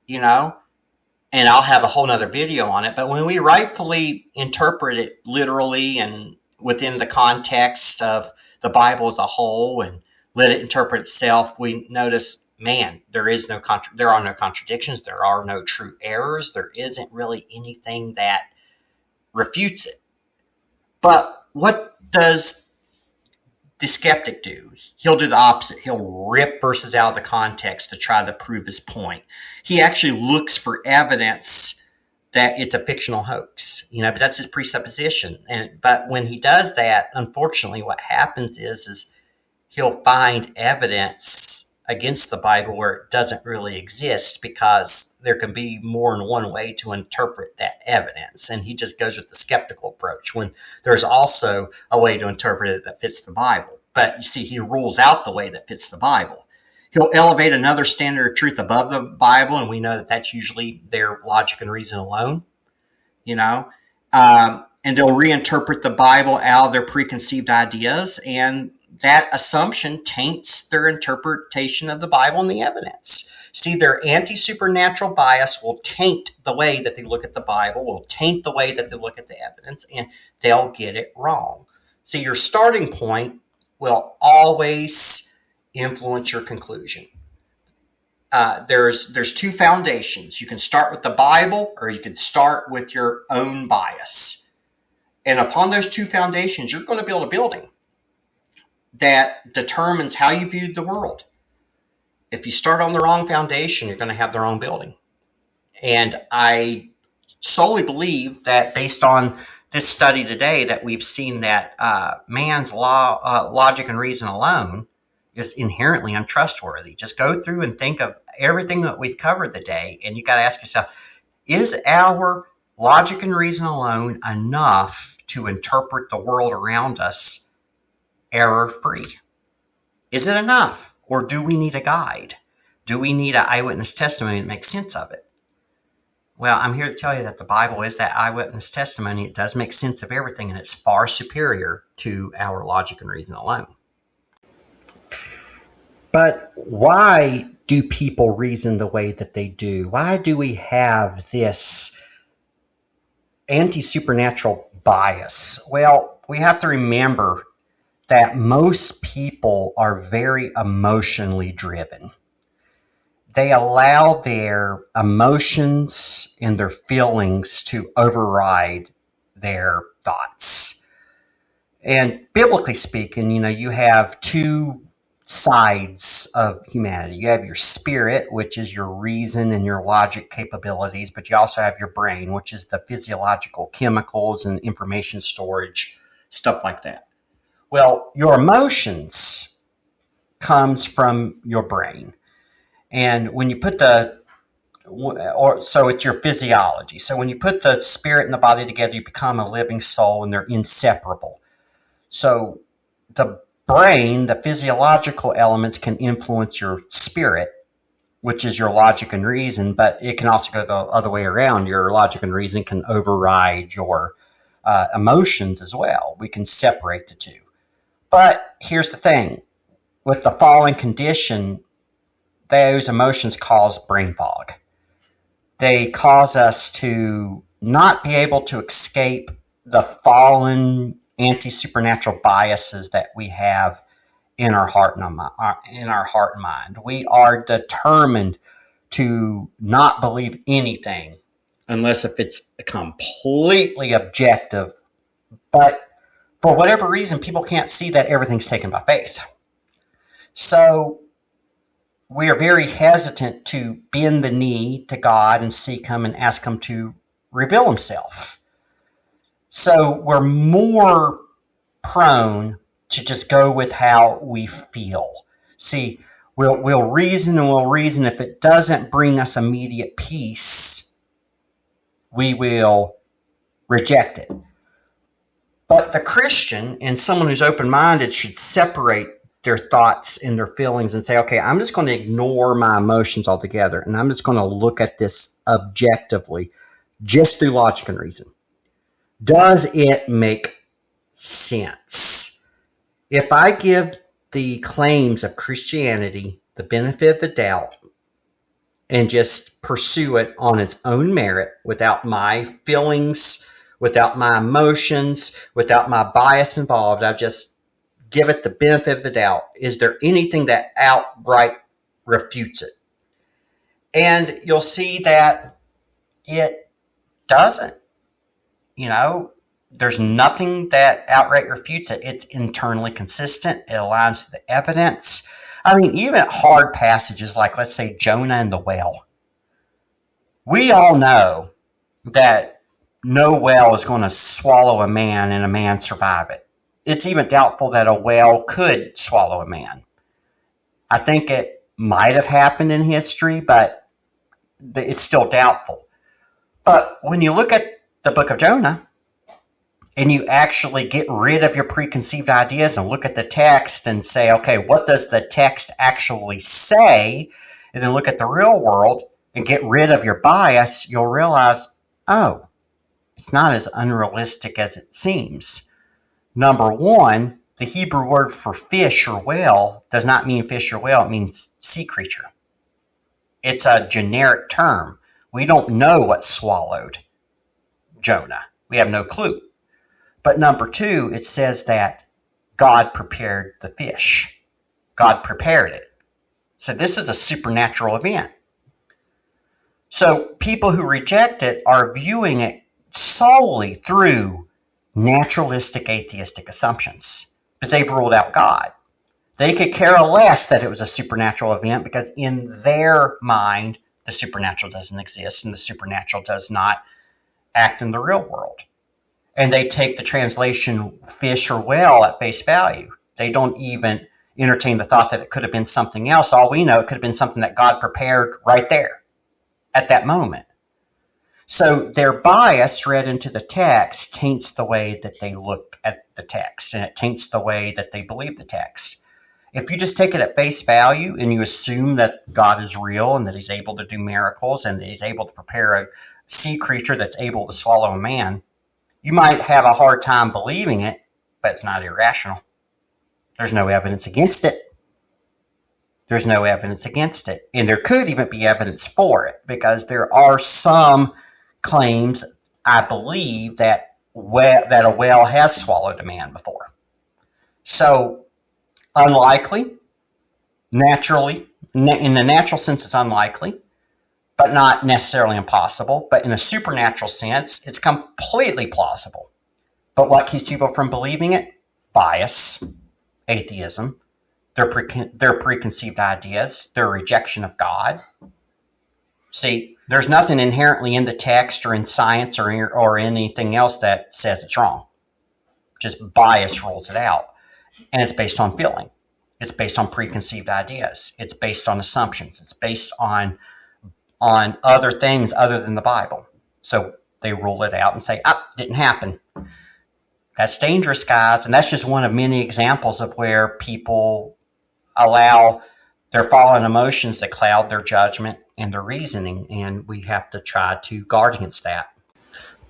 and I'll have a whole nother video on it. But when we rightfully interpret it literally and within the context of the Bible as a whole and let it interpret itself, we notice, man, there are no contradictions. There are no true errors. There isn't really anything that refutes it. But what does the skeptic do? He'll do the opposite. He'll rip verses out of the context to try to prove his point. He actually looks for evidence that it's a fictional hoax, because that's his presupposition. But when he does that, unfortunately, what happens is he'll find evidence against the Bible where it doesn't really exist, because there can be more than one way to interpret that evidence. And he just goes with the skeptical approach when there's also a way to interpret it that fits the Bible. But you see, he rules out the way that fits the Bible. He'll elevate another standard of truth above the Bible, and we know that that's usually their logic and reason alone, and they'll reinterpret the Bible out of their preconceived ideas, and that assumption taints their interpretation of the Bible and the evidence. See, their anti-supernatural bias will taint the way that they look at the Bible, will taint the way that they look at the evidence, and they'll get it wrong. See, your starting point will always influence your conclusion. There's two foundations. You can start with the Bible, or you can start with your own bias. And upon those two foundations, you're going to build a building that determines how you viewed the world. If you start on the wrong foundation, you're going to have the wrong building. And I solely believe that based on this study today, that we've seen that man's logic and reason alone is inherently untrustworthy. Just go through and think of everything that we've covered today, and you got to ask yourself, is our logic and reason alone enough to interpret the world around us error-free? Is it enough? Or do we need a guide? Do we need an eyewitness testimony that makes sense of it? Well, I'm here to tell you that the Bible is that eyewitness testimony. It does make sense of everything, and it's far superior to our logic and reason alone. But why do people reason the way that they do? Why do we have this anti-supernatural bias? Well, we have to remember that most people are very emotionally driven. They allow their emotions and their feelings to override their thoughts. And biblically speaking, you have two sides of humanity. You have your spirit, which is your reason and your logic capabilities, but you also have your brain, which is the physiological chemicals and information storage, stuff like that. Well, your emotions comes from your brain. And when you put so it's your physiology. So when you put the spirit and the body together, you become a living soul, and they're inseparable. So the brain, the physiological elements, can influence your spirit, which is your logic and reason, but it can also go the other way around. Your logic and reason can override your emotions as well. We can separate the two. But here's the thing. With the fallen condition, those emotions cause brain fog. They cause us to not be able to escape the fallen anti-supernatural biases that we have in our heart and mind. We are determined to not believe anything unless if it's completely objective. But for whatever reason, people can't see that everything's taken by faith. So we are very hesitant to bend the knee to God and seek Him and ask Him to reveal Himself. So we're more prone to just go with how we feel. See, we'll reason and we'll reason. If it doesn't bring us immediate peace, we will reject it. But the Christian and someone who's open-minded should separate their thoughts and their feelings and say, okay, I'm just going to ignore my emotions altogether, and I'm just going to look at this objectively, just through logic and reason. Does it make sense. If I give the claims of Christianity the benefit of the doubt and just pursue it on its own merit without my feelings, without my emotions, without my bias involved, I just give it the benefit of the doubt. Is there anything that outright refutes it? And you'll see that it doesn't. There's nothing that outright refutes it. It's internally consistent. It aligns to the evidence. I mean, even hard passages like, let's say, Jonah and the whale. We all know that no whale is going to swallow a man and a man survive it. It's even doubtful that a whale could swallow a man. I think it might have happened in history, but it's still doubtful. But when you look at the book of Jonah and you actually get rid of your preconceived ideas and look at the text and say, okay, what does the text actually say? And then look at the real world and get rid of your bias, you'll realize, oh, it's not as unrealistic as it seems. Number one, the Hebrew word for fish or whale does not mean fish or whale. It means sea creature. It's a generic term. We don't know what swallowed Jonah. We have no clue. But number two, it says that God prepared the fish. God prepared it. So this is a supernatural event. So people who reject it are viewing it solely through naturalistic atheistic assumptions because they've ruled out God. They could care less that it was a supernatural event because in their mind, the supernatural doesn't exist and the supernatural does not act in the real world. And they take the translation fish or whale at face value. They don't even entertain the thought that it could have been something else. All we know, it could have been something that God prepared right there at that moment. So their bias read into the text taints the way that they look at the text, and it taints the way that they believe the text. If you just take it at face value and you assume that God is real and that he's able to do miracles and that he's able to prepare a sea creature that's able to swallow a man, you might have a hard time believing it, but it's not irrational. There's no evidence against it. There's no evidence against it. And there could even be evidence for it because there are some claims, I believe, that a whale has swallowed a man before. So, unlikely, naturally, in the natural sense, it's unlikely, but not necessarily impossible. But in a supernatural sense, it's completely plausible. But what keeps people from believing it? Bias, atheism, their preconceived ideas, their rejection of God. See, there's nothing inherently in the text or in science or anything else that says it's wrong. Just bias rules it out. And it's based on feeling. It's based on preconceived ideas. It's based on assumptions. It's based on other things other than the Bible. So they rule it out and say, didn't happen. That's dangerous, guys. And that's just one of many examples of where people allow their fallen emotions to cloud their judgment and their reasoning. And we have to try to guard against that.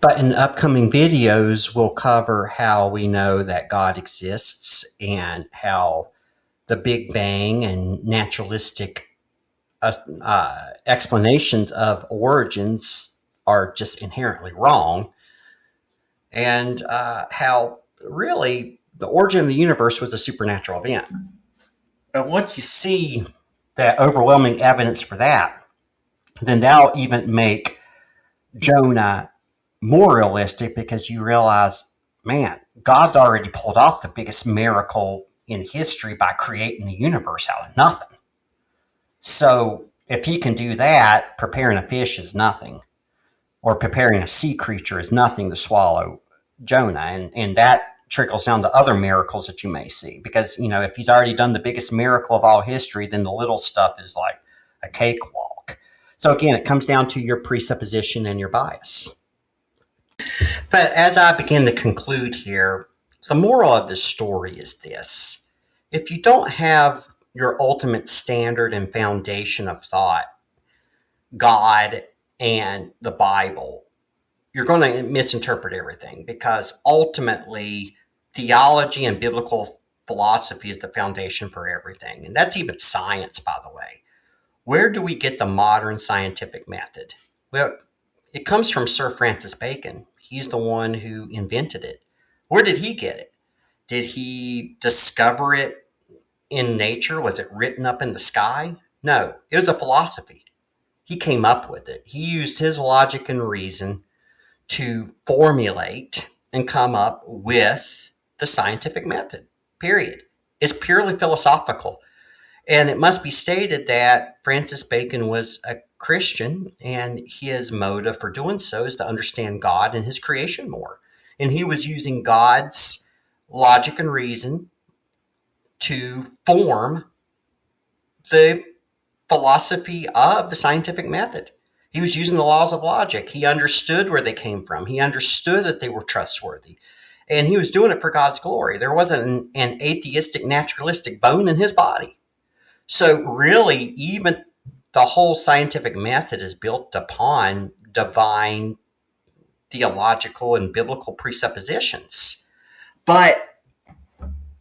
But in upcoming videos, we'll cover how we know that God exists and how the Big Bang and naturalistic explanations of origins are just inherently wrong, and how really the origin of the universe was a supernatural event. And once you see that overwhelming evidence for that, then that'll even make Jonah more realistic because you realize, man, God's already pulled off the biggest miracle in history by creating the universe out of nothing. So if he can do that, preparing a fish is nothing, or preparing a sea creature is nothing to swallow Jonah. And that trickles down to other miracles that you may see. Because, if he's already done the biggest miracle of all history, then the little stuff is like a cakewalk. So again, it comes down to your presupposition and your bias. But as I begin to conclude here, the moral of this story is this. If you don't have your ultimate standard and foundation of thought, God and the Bible, you're going to misinterpret everything because ultimately theology and biblical philosophy is the foundation for everything. And that's even science, by the way. Where do we get the modern scientific method? Well, it comes from Sir Francis Bacon. He's the one who invented it. Where did he get it? Did he discover it in nature? Was it written up in the sky? No, it was a philosophy. He came up with it. He used his logic and reason to formulate and come up with the scientific method, period. It's purely philosophical. And it must be stated that Francis Bacon was a Christian, and his motive for doing so is to understand God and his creation more. And he was using God's logic and reason to form the philosophy of the scientific method. He was using the laws of logic. He understood where they came from. He understood that they were trustworthy. And he was doing it for God's glory. There wasn't an atheistic, naturalistic bone in his body. So really, even the whole scientific method is built upon divine, theological, and biblical presuppositions. But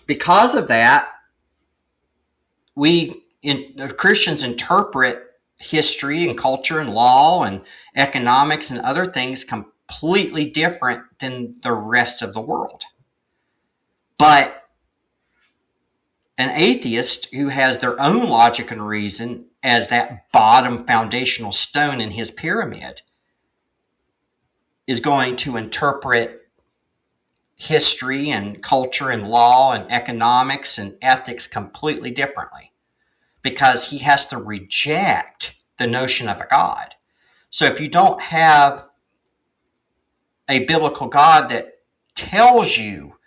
because of that, Christians interpret history and culture and law and economics and other things completely different than the rest of the world. But an atheist who has their own logic and reason as that bottom foundational stone in his pyramid is going to interpret history and culture and law and economics and ethics completely differently, because he has to reject the notion of a God. So if you don't have a biblical God that tells you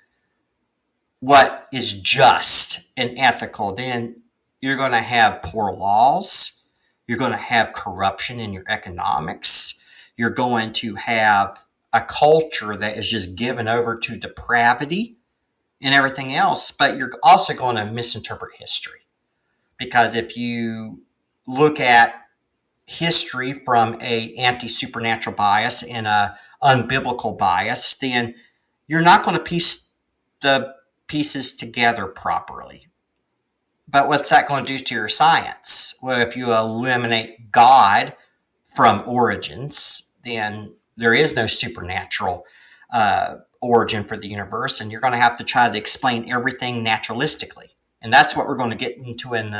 what is just and ethical, then you're going to have poor laws. You're going to have corruption in your economics. You're going to have a culture that is just given over to depravity and everything else. But you're also going to misinterpret history. Because if you look at history from a anti-supernatural bias and a unbiblical bias, then you're not going to piece the pieces together properly. But what's that going to do to your science? Well, if you eliminate God from origins, then there is no supernatural origin for the universe, and you're going to have to try to explain everything naturalistically. And that's what we're going to get into in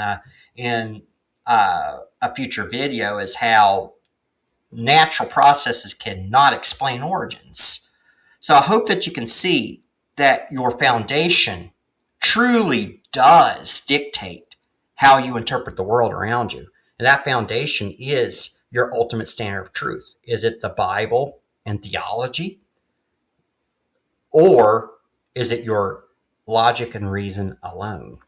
a future video, is how natural processes cannot explain origins. So I hope that you can see that your foundation truly does dictate how you interpret the world around you. And that foundation is your ultimate standard of truth. Is it the Bible and theology? Or is it your logic and reason alone?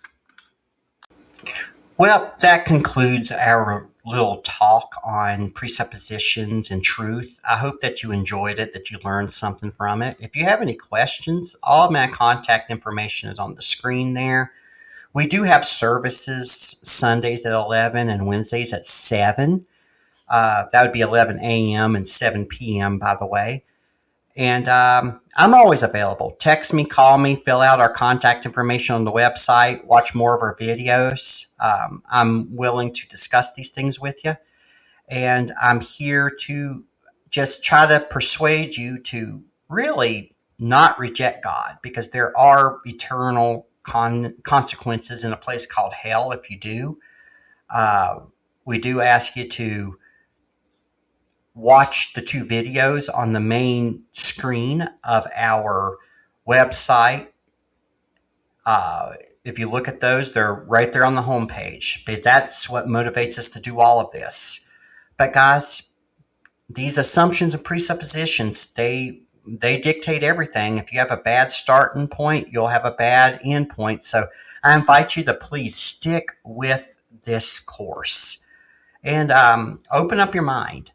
Well, that concludes our little talk on presuppositions and truth. I hope that you enjoyed it, that you learned something from it. If you have any questions, all of my contact information is on the screen there. We do have services Sundays at 11 and Wednesdays at 7. That would be 11 a.m. and 7 p.m., by the way. And I'm always available. Text me, call me, fill out our contact information on the website, watch more of our videos. I'm willing to discuss these things with you. And I'm here to just try to persuade you to really not reject God, because there are eternal consequences in a place called hell if you do. We do ask you to watch the 2 videos on the main screen of our website. If you look at those, they're right there on the homepage, because that's what motivates us to do all of this. But guys, these assumptions and presuppositions, they dictate everything. If you have a bad starting point, you'll have a bad end point. So I invite you to please stick with this course and open up your mind.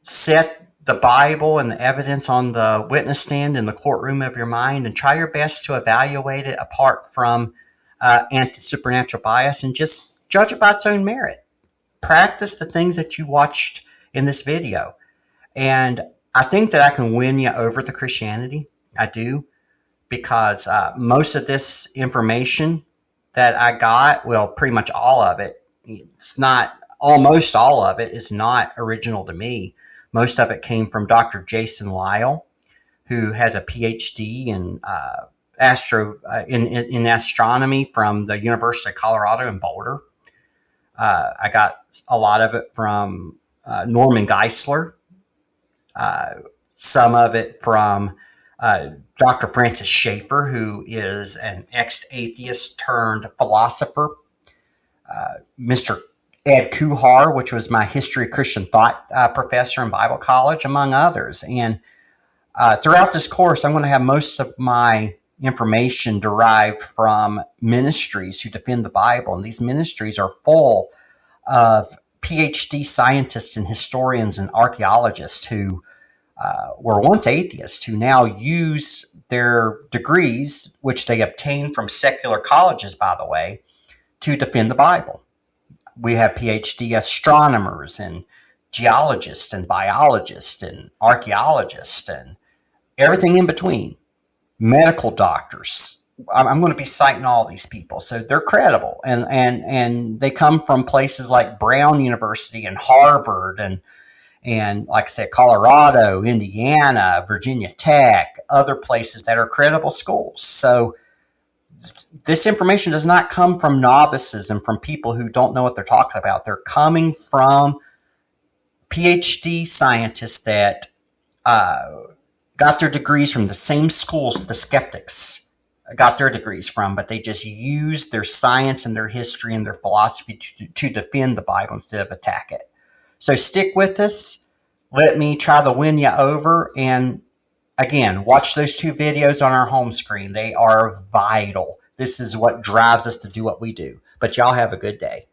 Set the Bible and the evidence on the witness stand in the courtroom of your mind, and try your best to evaluate it apart from anti-supernatural bias, and just judge it by its own merit. Practice the things that you watched in this video. And I think that I can win you over to Christianity. I do. because most of this information that I got, well, pretty much all of it, it's not, almost all of it is not original to me. Most of it came from Dr. Jason Lyle, who has a PhD in in astronomy from the University of Colorado in Boulder. I got a lot of it from Norman Geisler, some of it from Dr. Francis Schaeffer, who is an ex-atheist turned philosopher, Mr. Ed Kuhar, which was my history of Christian thought professor in Bible college, among others. And throughout this course, I'm going to have most of my information derived from ministries who defend the Bible. And these ministries are full of PhD scientists and historians and archaeologists who were once atheists, who now use their degrees, which they obtained from secular colleges, by the way, to defend the Bible. We have PhD astronomers and geologists and biologists and archaeologists and everything in between, medical doctors. I'm going to be citing all these people, so they're credible, and they come from places like Brown University and Harvard and like I said, Colorado, Indiana, Virginia Tech, other places that are credible schools. So this information does not come from novices and from people who don't know what they're talking about. They're coming from PhD scientists that got their degrees from the same schools the skeptics got their degrees from, but they just used their science and their history and their philosophy to defend the Bible instead of attack it. So stick with us. Let me try to win you over. And again, watch those 2 videos on our home screen. They are vital. This is what drives us to do what we do. But y'all have a good day.